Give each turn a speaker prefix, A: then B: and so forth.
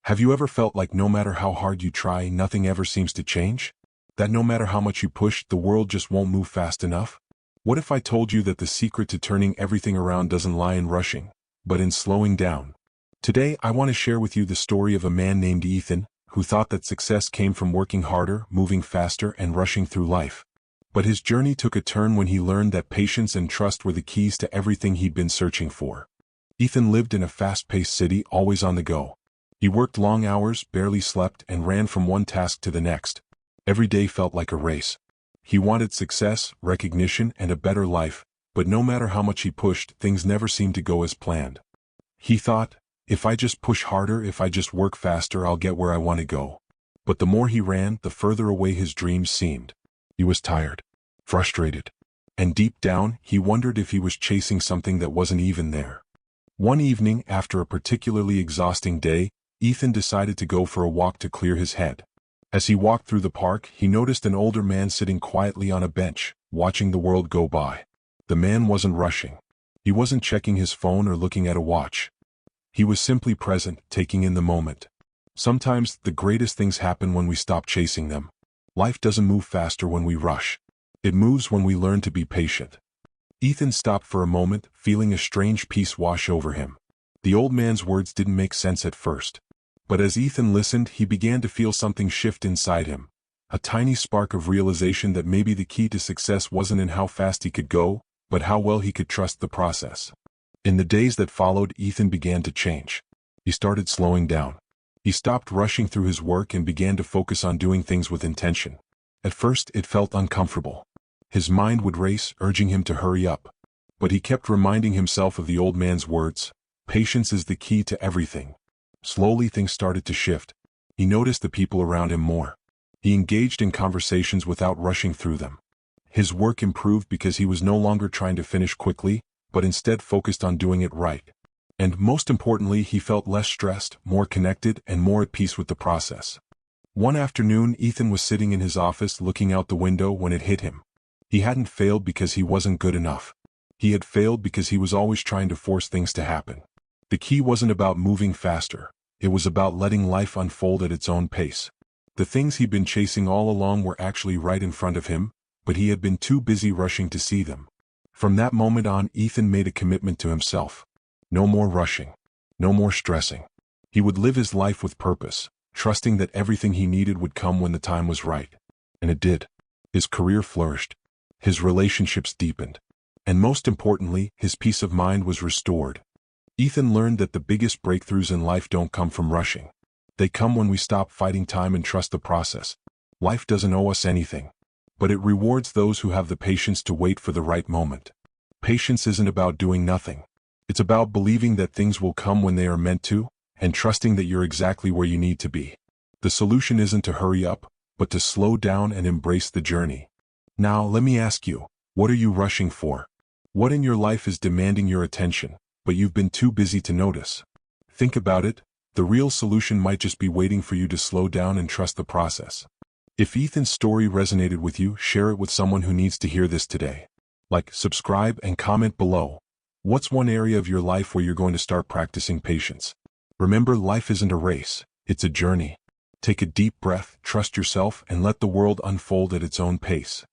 A: Have you ever felt like no matter how hard you try, nothing ever seems to change? That no matter how much you push, the world just won't move fast enough? What if I told you that the secret to turning everything around doesn't lie in rushing, but in slowing down? Today, I want to share with you the story of a man named Ethan, who thought that success came from working harder, moving faster, and rushing through life. But his journey took a turn when he learned that patience and trust were the keys to everything he'd been searching for. Ethan lived in a fast-paced city, always on the go. He worked long hours, barely slept, and ran from one task to the next. Every day felt like a race. He wanted success, recognition, and a better life, but no matter how much he pushed, things never seemed to go as planned. He thought, if I just push harder, if I just work faster, I'll get where I want to go. But the more he ran, the further away his dreams seemed. He was tired, frustrated, and deep down, he wondered if he was chasing something that wasn't even there. One evening, after a particularly exhausting day, Ethan decided to go for a walk to clear his head. As he walked through the park, he noticed an older man sitting quietly on a bench, watching the world go by. The man wasn't rushing. He wasn't checking his phone or looking at a watch. He was simply present, taking in the moment. Sometimes, the greatest things happen when we stop chasing them. Life doesn't move faster when we rush. It moves when we learn to be patient. Ethan stopped for a moment, feeling a strange peace wash over him. The old man's words didn't make sense at first. But as Ethan listened, he began to feel something shift inside him. A tiny spark of realization that maybe the key to success wasn't in how fast he could go, but how well he could trust the process. In the days that followed, Ethan began to change. He started slowing down. He stopped rushing through his work and began to focus on doing things with intention. At first, it felt uncomfortable. His mind would race, urging him to hurry up. But he kept reminding himself of the old man's words, "Patience is the key to everything." Slowly things started to shift. He noticed the people around him more. He engaged in conversations without rushing through them. His work improved because he was no longer trying to finish quickly, but instead focused on doing it right. And most importantly, he felt less stressed, more connected, and more at peace with the process. One afternoon, Ethan was sitting in his office looking out the window when it hit him. He hadn't failed because he wasn't good enough. He had failed because he was always trying to force things to happen. The key wasn't about moving faster. It was about letting life unfold at its own pace. The things he'd been chasing all along were actually right in front of him, but he had been too busy rushing to see them. From that moment on, Ethan made a commitment to himself. No more rushing. No more stressing. He would live his life with purpose, trusting that everything he needed would come when the time was right. And it did. His career flourished. His relationships deepened. And most importantly, his peace of mind was restored. Ethan learned that the biggest breakthroughs in life don't come from rushing. They come when we stop fighting time and trust the process. Life doesn't owe us anything, but it rewards those who have the patience to wait for the right moment. Patience isn't about doing nothing. It's about believing that things will come when they are meant to, and trusting that you're exactly where you need to be. The solution isn't to hurry up, but to slow down and embrace the journey. Now, let me ask you, what are you rushing for? What in your life is demanding your attention, but you've been too busy to notice? Think about it. The real solution might just be waiting for you to slow down and trust the process. If Ethan's story resonated with you, share it with someone who needs to hear this today. Like, subscribe, and comment below. What's one area of your life where you're going to start practicing patience? Remember, life isn't a race, it's a journey. Take a deep breath, trust yourself, and let the world unfold at its own pace.